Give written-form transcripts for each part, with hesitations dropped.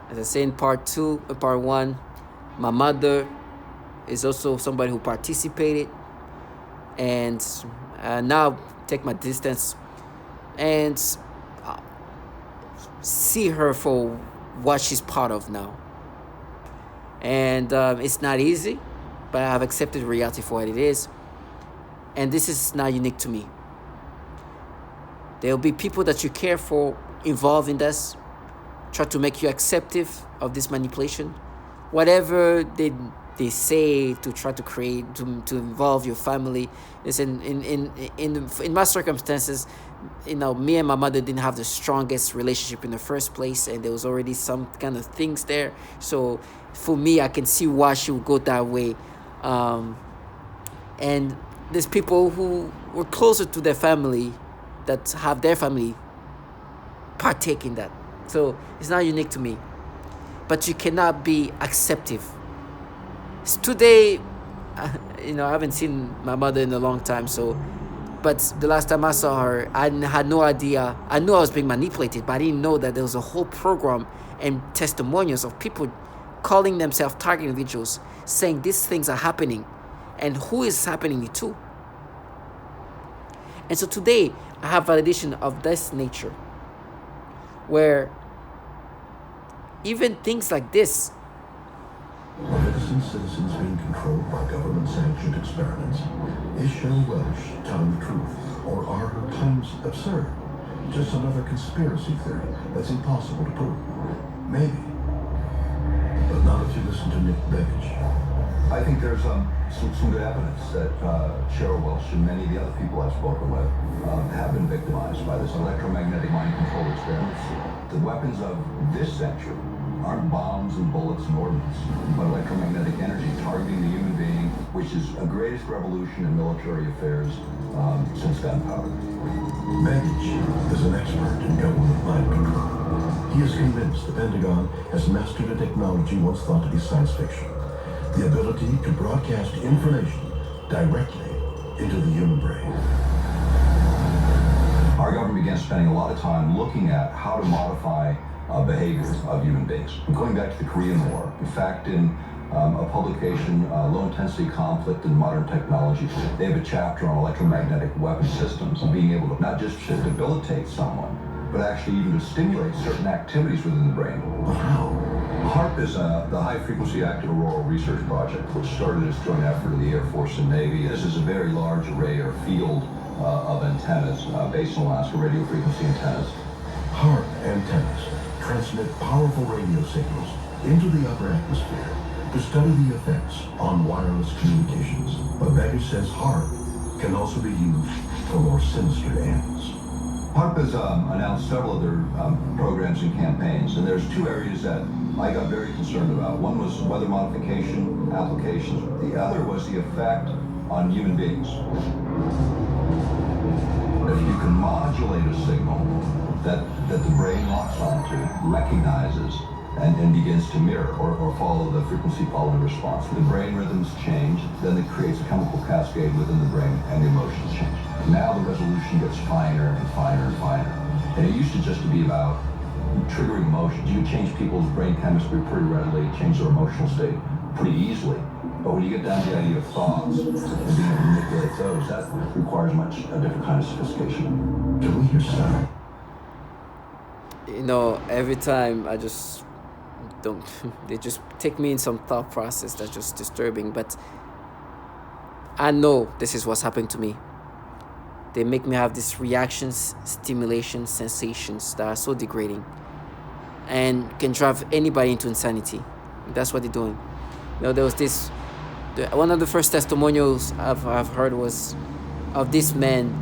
As I say in part one, my mother is also somebody who participated, and now take my distance and see her for what she's part of now. And it's not easy, but I've accepted reality for what it is. And this is not unique to me. There will be people that you care for involved in this, try to make you acceptive of this manipulation. Whatever they say to try to create, to involve your family. Listen, in my circumstances, me and my mother didn't have the strongest relationship in the first place, and there was already some kind of things there. So for me, I can see why she would go that way. And there's people who were closer to their family that have their family partake in that. So it's not unique to me. But you cannot be acceptive. Today, I haven't seen my mother in a long time, but the last time I saw her, I had no idea. I knew I was being manipulated, but I didn't know that there was a whole program and testimonials of people calling themselves target individuals, saying these things are happening, and who is happening it to. And so today, I have validation of this nature, where even things like this. Of innocent citizens being controlled by government-sanctioned experiments, is Cheryl Welsh telling the truth, or are her claims absurd? Just another conspiracy theory that's impossible to prove. Maybe. But not if you listen to Nick Beggage. I think there's some good evidence that Cheryl Welsh and many of the other people I've spoken with have been victimized by this electromagnetic mind control experiments. The weapons of this century aren't bombs and bullets and ordnance, but electromagnetic energy targeting the human being, which is a greatest revolution in military affairs since gunpowder. Beggage is an expert in government mind control. He is convinced the Pentagon has mastered a technology once thought to be science fiction. The ability to broadcast information directly into the human brain. Our government began spending a lot of time looking at how to modify behaviors of human beings. Going back to the Korean War, in fact, in a publication, Low-Intensity Conflict in Modern Technology, they have a chapter on electromagnetic weapon systems and being able to not just to debilitate someone, but actually even to stimulate certain activities within the brain. How? HARP is the High Frequency Active Auroral Research Project, which started as a joint effort of the Air Force and Navy. This is a very large array or field of antennas based in Alaska, radio frequency antennas. HARP antennas transmit powerful radio signals into the upper atmosphere to study the effects on wireless communications. But Baggage says HARP can also be used for more sinister ends. HARP has announced several other programs and campaigns, and there's two areas that I got very concerned about. One was weather modification applications. The other was the effect on human beings. If you can modulate a signal that the brain locks onto, recognizes, and begins to mirror or follow the frequency following response. The brain rhythms change, then it creates a chemical cascade within the brain and the emotions change. Now the resolution gets finer and finer and finer. And it used to just to be about triggering emotions. You could change people's brain chemistry pretty readily, change their emotional state pretty easily. But when you get down to the idea of thoughts and being able to manipulate those, that requires a different kind of sophistication. Can we hear sound? Every time I just don't, they just take me in some thought process that's just disturbing. But I know this is what's happening to me. They make me have these reactions, stimulations, sensations that are so degrading and can drive anybody into insanity. That's what they're doing. There was this, one of the first testimonials I've heard was of this man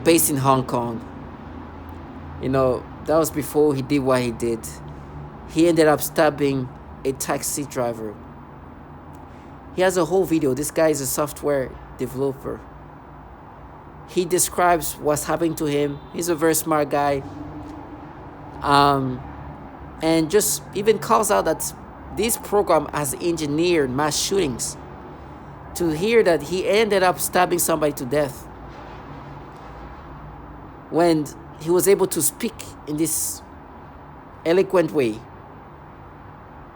based in Hong Kong. That was before he did what he did. He ended up stabbing a taxi driver. He has a whole video. This guy is a software developer. He describes what's happening to him. He's a very smart guy. And just even calls out that this program has engineered mass shootings. To hear that he ended up stabbing somebody to death when he was able to speak in this eloquent way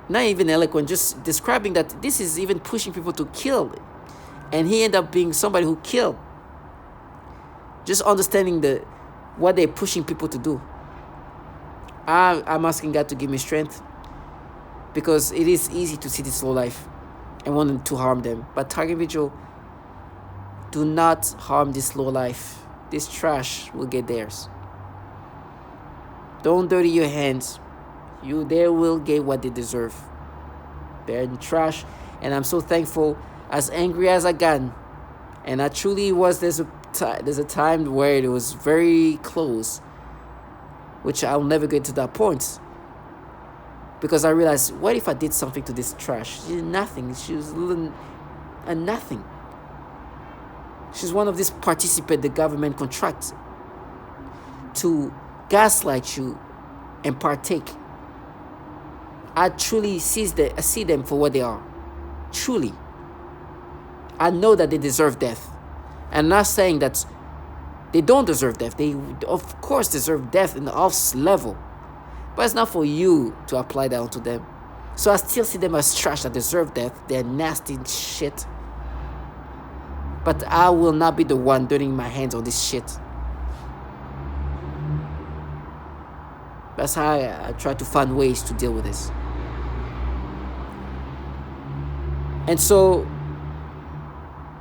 not even eloquent, just describing that this is even pushing people to kill. And he ended up being somebody who killed. Just understanding what they're pushing people to do. I'm asking God to give me strength, because it is easy to see this low life and wanting to harm them. But target vigil, do not harm this low life. This trash will get theirs. Don't dirty your hands. They will get what they deserve. They're in trash, and I'm so thankful. As angry as I got, and I truly was. There's a time where it was very close, which I'll never get to that point. Because I realized, what if I did something to this trash? She did nothing. She was a nothing. She's one of these participants the government contracts to gaslight you and partake. I truly see them for what they are. Truly. I know that they deserve death. I'm not saying that they don't deserve death. They, of course, deserve death in the off level. But it's not for you to apply that onto them. So I still see them as trash that deserve death. They're nasty shit. But I will not be the one dirtying my hands on this shit. That's how I try to find ways to deal with this. And so,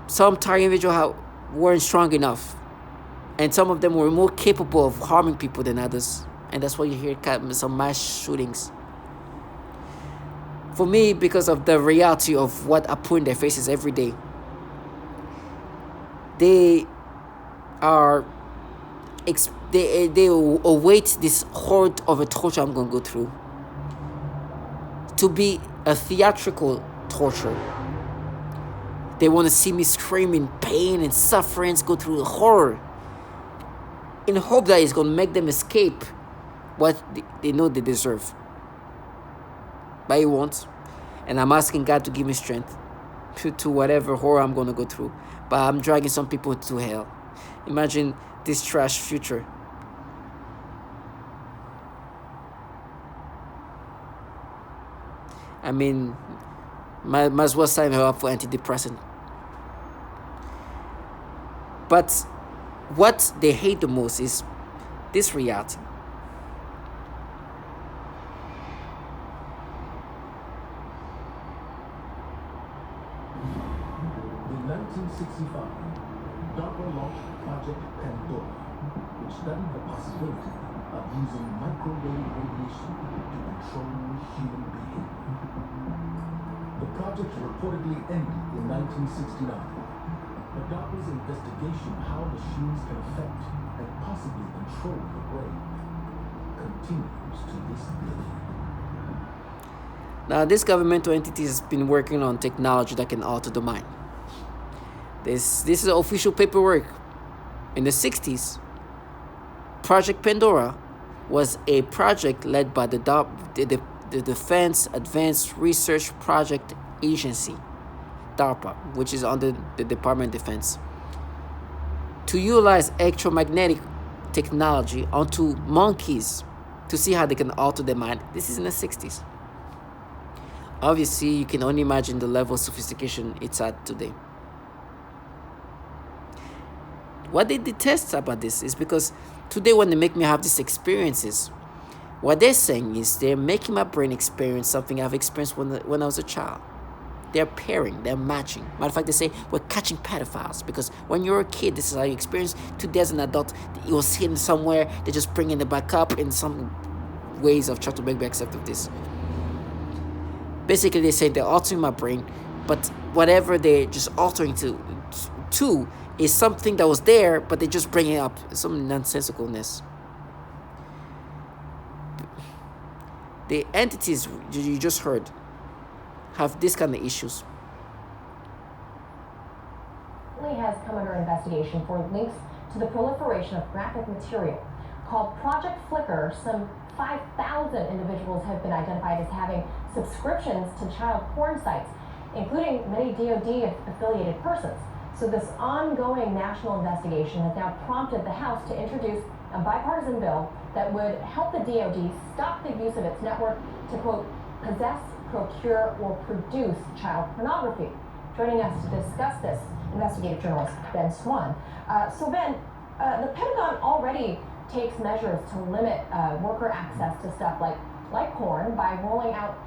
some target individuals weren't strong enough. And some of them were more capable of harming people than others. And that's why you hear some mass shootings. For me, because of the reality of what I put in their faces every day, they await this horde of a torture I'm going to go through. To be a theatrical torture. They want to see me screaming pain and sufferings, go through the horror, in hope that it's going to make them escape what they know they deserve. But it won't. And I'm asking God to give me strength to whatever horror I'm going to go through. But I'm dragging some people to hell. Imagine this trash future. I mean, might as well sign her up for antidepressant. But what they hate the most is this reality. In 1965, DARPA launched Project Pandora, which studied the possibility of using microwave radiation to control human behavior. The project reportedly ended in 1969, but DARPA's investigation of how machines can affect and possibly control the brain continues to this day. Now, this governmental entity has been working on technology that can alter the mind. This is official paperwork. In the 60s, Project Pandora was a project led by the Defense Advanced Research Project Agency, DARPA, which is under the Department of Defense, to utilize electromagnetic technology onto monkeys to see how they can alter their mind. This is in the 60s. Obviously, you can only imagine the level of sophistication it's at today. What they detest about this is because today when they make me have these experiences, what they're saying is they're making my brain experience something I've experienced when I was a child. They're pairing, they're matching. Matter of fact, they say we're catching pedophiles because when you're a kid, this is how you experience. Today as an adult, it was hidden somewhere. They're just bringing it back up in some ways of trying to make me accept of this. Basically, they say they're altering my brain, but whatever they're just altering to is something that was there, but they just bring it up. Some nonsensicalness. The entities you just heard have this kind of issues. Has come under investigation for links to the proliferation of graphic material. Called Project Flicker, some 5,000 individuals have been identified as having subscriptions to child porn sites, including many DoD-affiliated persons. So this ongoing national investigation has now prompted the House to introduce a bipartisan bill that would help the DoD stop the use of its network to, quote, possess procure, or produce child pornography. Joining us to discuss this, investigative journalist Ben Swan. So Ben, the Pentagon already takes measures to limit worker access to stuff like porn by rolling out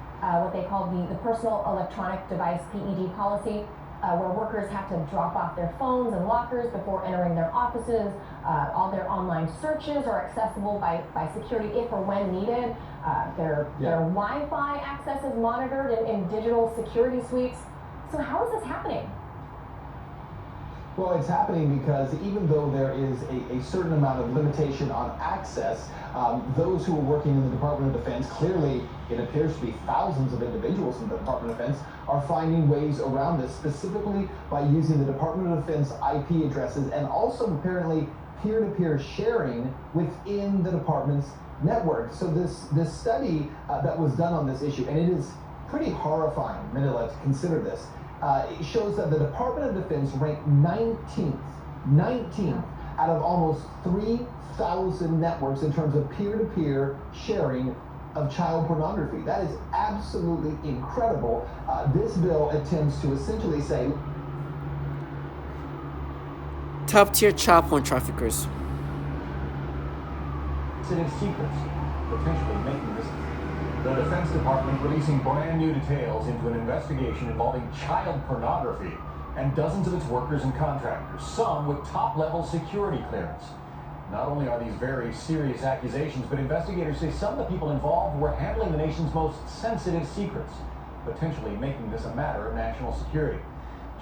what they call the personal electronic device PED policy, where workers have to drop off their phones and lockers before entering their offices. All their online searches are accessible by security if or when needed. Their Wi-Fi access is monitored in digital security suites. So how is this happening? Well, it's happening because even though there is a certain amount of limitation on access, those who are working in the Department of Defense, clearly it appears to be thousands of individuals in the Department of Defense, are finding ways around this, specifically by using the Department of Defense IP addresses and also apparently peer-to-peer sharing within the department's network. So this study that was done on this issue, and it is pretty horrifying, Manila, to consider this. It shows that the Department of Defense ranked 19th out of almost 3,000 networks in terms of peer-to-peer sharing of child pornography. That is absolutely incredible. This bill attempts to essentially say top-tier child porn traffickers. Sensitive secrets, potentially making this. The Defense Department releasing brand new details into an investigation involving child pornography and dozens of its workers and contractors, some with top-level security clearance. Not only are these very serious accusations, but investigators say some of the people involved were handling the nation's most sensitive secrets, potentially making this a matter of national security.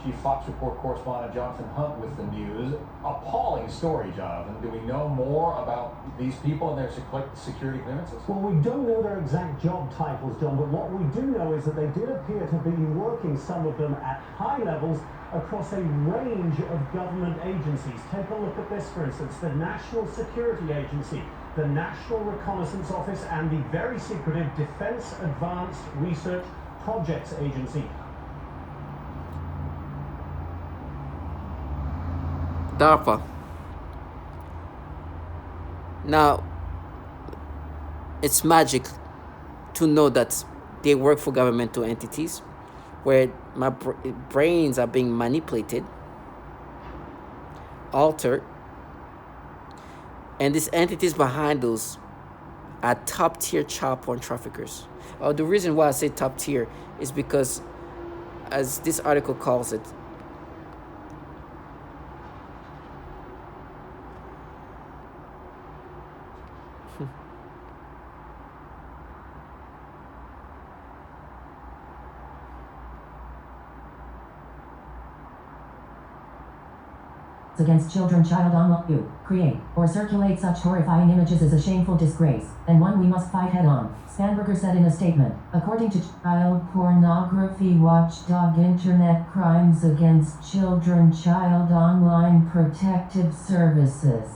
Chief Fox Report correspondent Jonathan Hunt with the news. Appalling story, Jonathan. Do we know more about these people and their security clearances? Well, we don't know their exact job titles, John, but what we do know is that they did appear to be working, some of them at high levels, across a range of government agencies. Take a look at this, for instance, the National Security Agency, the National Reconnaissance Office, and the very secretive Defense Advanced Research Projects Agency. DARPA. Now, it's magic to know that they work for governmental entities where my brains are being manipulated, altered, and these entities behind those are top-tier child porn traffickers. The reason why I say top-tier is because, as this article calls it, against children. Child online. You create or circulate such horrifying images is a shameful disgrace, and one we must fight head on, Spanberger said in a statement. According to Child Pornography Watchdog Internet Crimes Against Children Child Online Protective Services,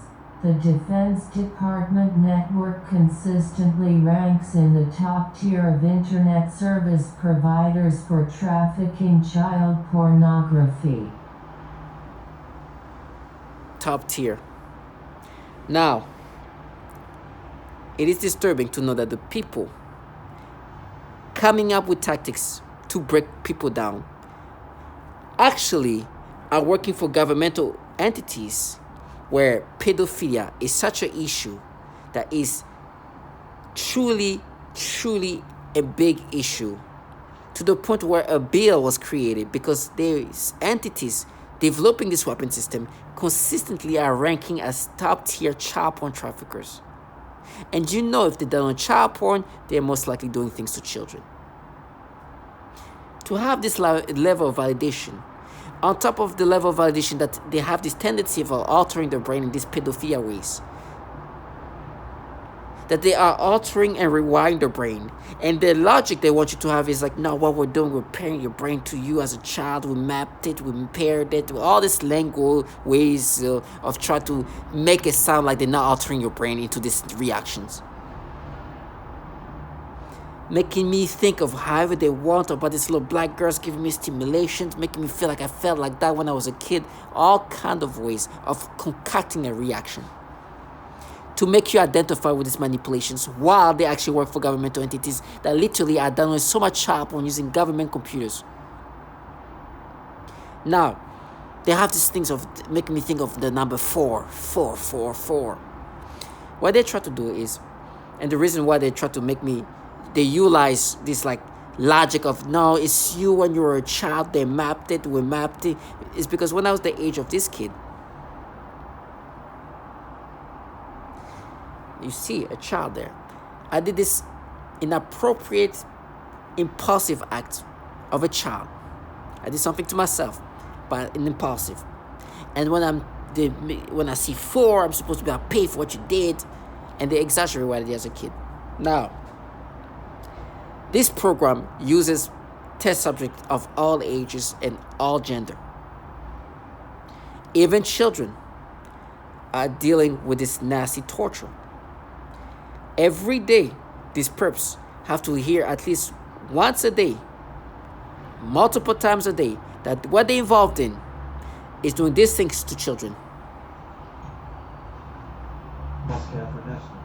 the Defense Department network consistently ranks in the top tier of internet service providers for trafficking child pornography. Top tier. Now, it is disturbing to know that the people coming up with tactics to break people down actually are working for governmental entities where pedophilia is such an issue that is truly a big issue, to the point where a bill was created because these entities developing this weapon system consistently are ranking as top-tier child porn traffickers. And you know, if they're done on child porn, they're most likely doing things to children. To have this level of validation, on top of the level of validation that they have this tendency of altering their brain in these pedophilia ways, that they are altering and rewiring their brain. And the logic they want you to have is like, no, what we're doing, we're pairing your brain to you as a child. We mapped it, we impaired it, all these lingual ways of trying to make it sound like they're not altering your brain into these reactions. Making me think of however they want about these little black girls giving me stimulations, making me feel like I felt like that when I was a kid. All kind of ways of concocting a reaction to make you identify with these manipulations while they actually work for governmental entities that literally are done with so much sharp on using government computers. Now, they have these things of making me think of the number 4. What they try to do is, and the reason why they try to make me, they utilize this like logic of, no, it's you when you were a child, we mapped it, is because when I was the age of this kid, you see a child there. I did this inappropriate, impulsive act of a child. I did something to myself, but an impulsive. And when I see 4, I'm supposed to be paid for what you did, and they exaggerate what I did as a kid. Now, this program uses test subjects of all ages and all gender. Even children are dealing with this nasty torture. Every day, these perps have to hear at least once a day, multiple times a day, that what they're involved in is doing these things to children. That's Catherine Nestor.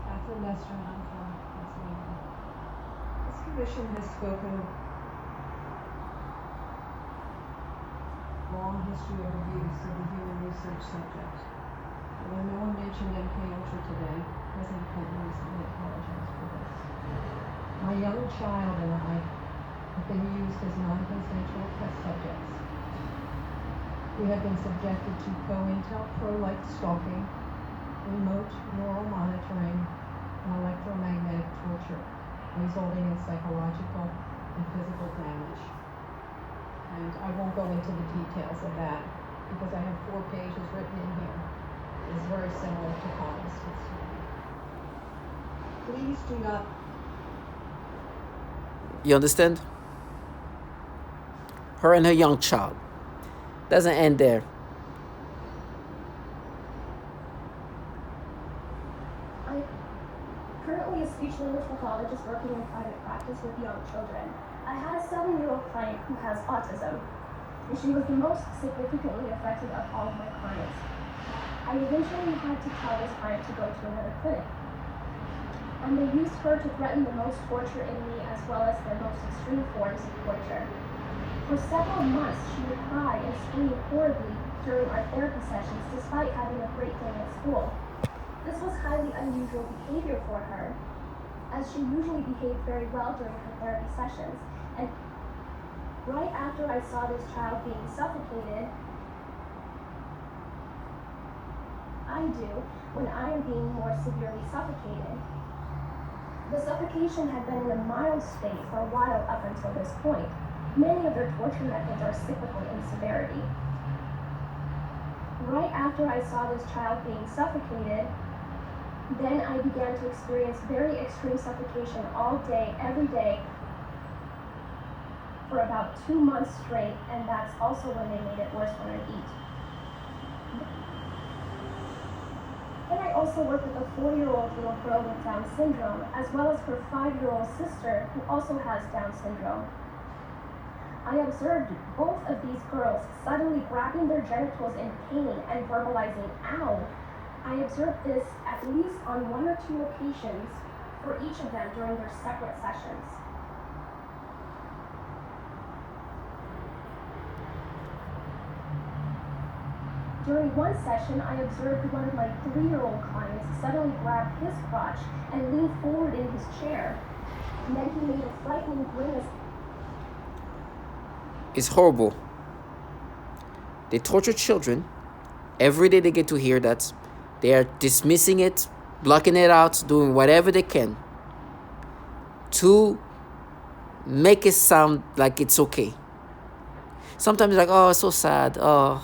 Catherine Nestor, I'm from Pennsylvania. This commission has spoken of long history of abuse of the human research subject. Although no one mentioned MK Ultra today, President Clinton recently apologized for this. My young child and I have been used as non-consensual test subjects. We have been subjected to COINTELPRO-like stalking, remote neural monitoring, and electromagnetic torture, resulting in psychological and physical damage. And I won't go into the details of that because I have 4 pages written in here. It's very similar to Collins. Please do not. You understand? Her and her young child. Doesn't end there. I'm currently a speech-language pathologist working in private practice with young children. I had a 7-year-old client who has autism, and she was the most significantly affected of all of my clients. I eventually had to tell this client to go to another clinic, and they used her to threaten the most torture in me as well as the most extreme forms of torture. For several months, she would cry and scream horribly during our therapy sessions despite having a great day at school. This was highly unusual behavior for her, as she usually behaved very well during her therapy sessions. And right after I saw this child being suffocated, I do when I am being more severely suffocated. The suffocation had been in a mild state for a while up until this point. Many of their torture methods are cyclical in severity. Right after I saw this child being suffocated, then I began to experience very extreme suffocation all day, every day, for about 2 months straight, and that's also when they made it worse when I eat. Then I also work with a 4-year-old little girl with Down syndrome, as well as her 5-year-old sister, who also has Down syndrome. I observed both of these girls suddenly grabbing their genitals in pain and verbalizing, "ow." I observed this at least on 1 or 2 occasions for each of them during their separate sessions. During one session, I observed one of my 3-year-old clients suddenly grab his crotch and lean forward in his chair. And then he made a frightening grimace. It's horrible. They torture children. Every day they get to hear that. They are dismissing it, blocking it out, doing whatever they can to make it sound like it's okay. Sometimes like, oh, it's so sad. Oh,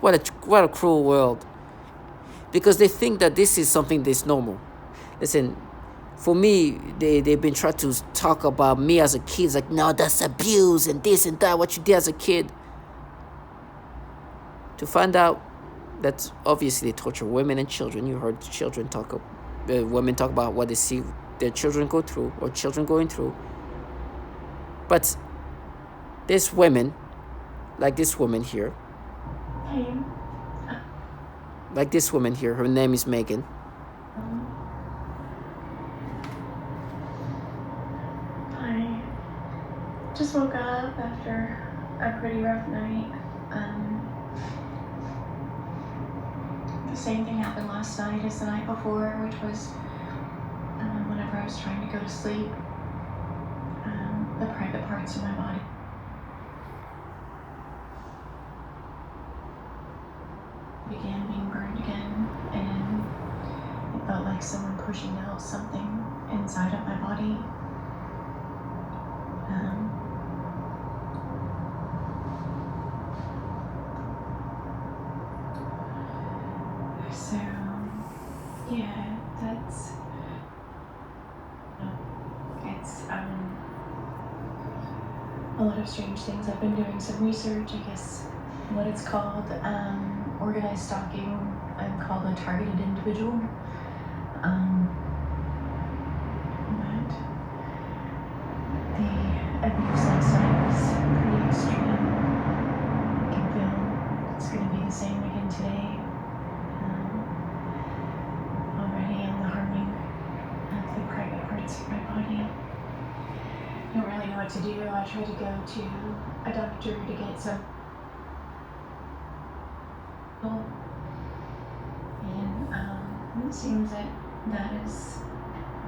what a cruel world. Because they think that this is something that's normal. Listen, for me, they've been trying to talk about me as a kid. It's like, no, that's abuse and this and that, what you did as a kid. To find out that obviously they torture women and children. You heard women talk about what they see their children go through or children going through. But there's women, like this woman here, Like this woman here, her name is Megan. I just woke up after a pretty rough night. The same thing happened last night as the night before, which was whenever I was trying to go to sleep, the private parts of my body began being burned again, and it felt like someone pushing out something inside of my body. So, yeah, it's a lot of strange things. I've been doing some research, I guess what it's called, organized stalking. I'm called a targeted individual. But the abuse last night was pretty extreme. I can feel it's going to be the same again today. Already in the harming of the private parts of my body. I don't really know what to do. I tried to go to a doctor to get some. And it seems that that is a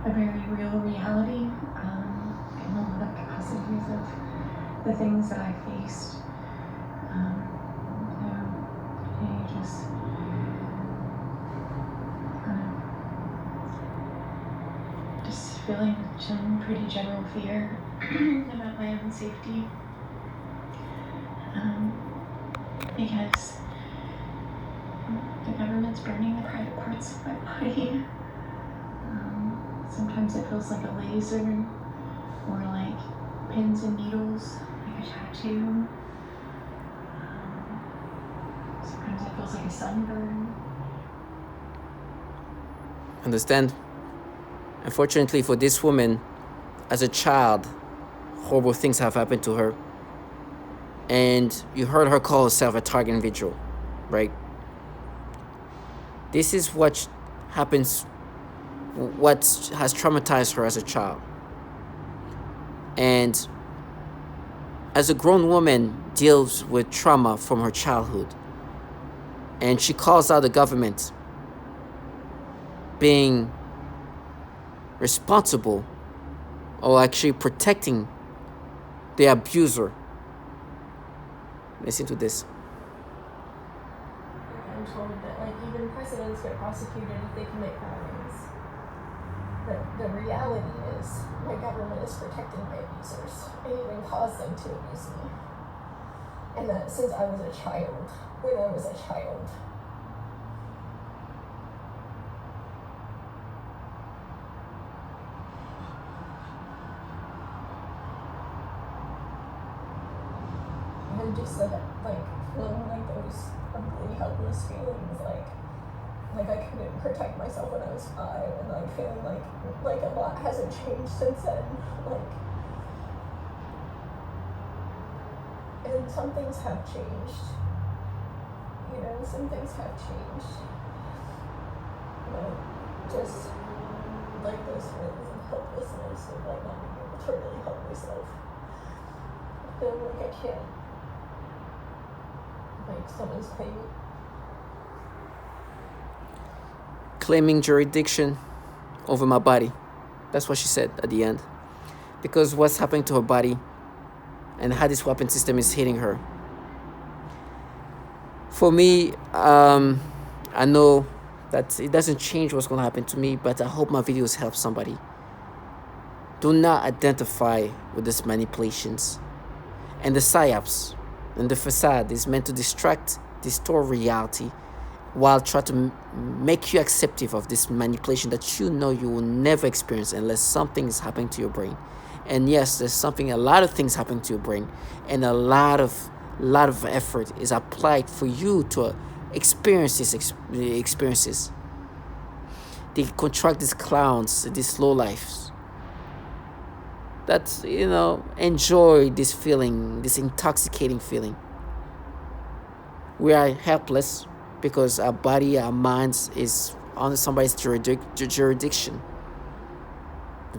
very real reality. And a lot of capacities of the things that I faced. I just feeling some pretty general fear about my own safety. Because the government's burning the private parts of my body. Sometimes it feels like a laser, or like pins and needles, like a tattoo. Sometimes it feels like a sunburn. Understand? Unfortunately for this woman, as a child, horrible things have happened to her. And you heard her call herself a target individual, right? This is what happens, what has traumatized her as a child. And as a grown woman deals with trauma from her childhood, and she calls out the government being responsible or actually protecting the abuser. Listen to this. I'm told that even presidents get prosecuted if they commit crimes. The reality is my government is protecting my abusers and even caused them to abuse me. And that since I was a child, when I was a child. And just feeling those ugly, helpless feelings, like I couldn't protect myself when I was 5, and feeling like a lot hasn't changed since then, and some things have changed, some things have changed, but just those feelings of helplessness, of not being able to really help myself, feeling like I can't. Someone's claiming jurisdiction over my body. That's what she said at the end. Because what's happening to her body and how this weapon system is hitting her. For me, I know that it doesn't change what's going to happen to me, but I hope my videos help somebody. Do not identify with these manipulations and the psyops. And the facade is meant to distract, distort reality, while trying to make you acceptive of this manipulation that you know you will never experience unless something is happening to your brain. And yes, there's a lot of things happening to your brain, and a lot of effort is applied for you to experience these experiences. They contract these clowns, these low lives. That, enjoy this feeling, this intoxicating feeling. We are helpless because our body, our minds is under somebody's jurisdiction.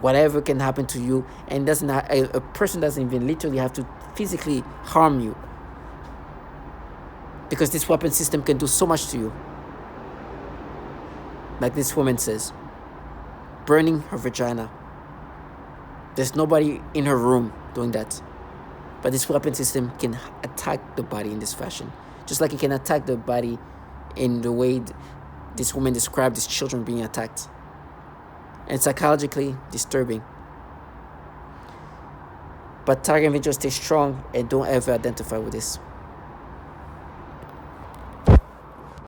Whatever can happen to you, and doesn't a person doesn't even literally have to physically harm you, because this weapon system can do so much to you. Like this woman says, burning her vagina. There's nobody in her room doing that. But this weapon system can attack the body in this fashion. Just like it can attack the body in the way this woman described these children being attacked. And psychologically disturbing. But target individuals, stay strong and don't ever identify with this.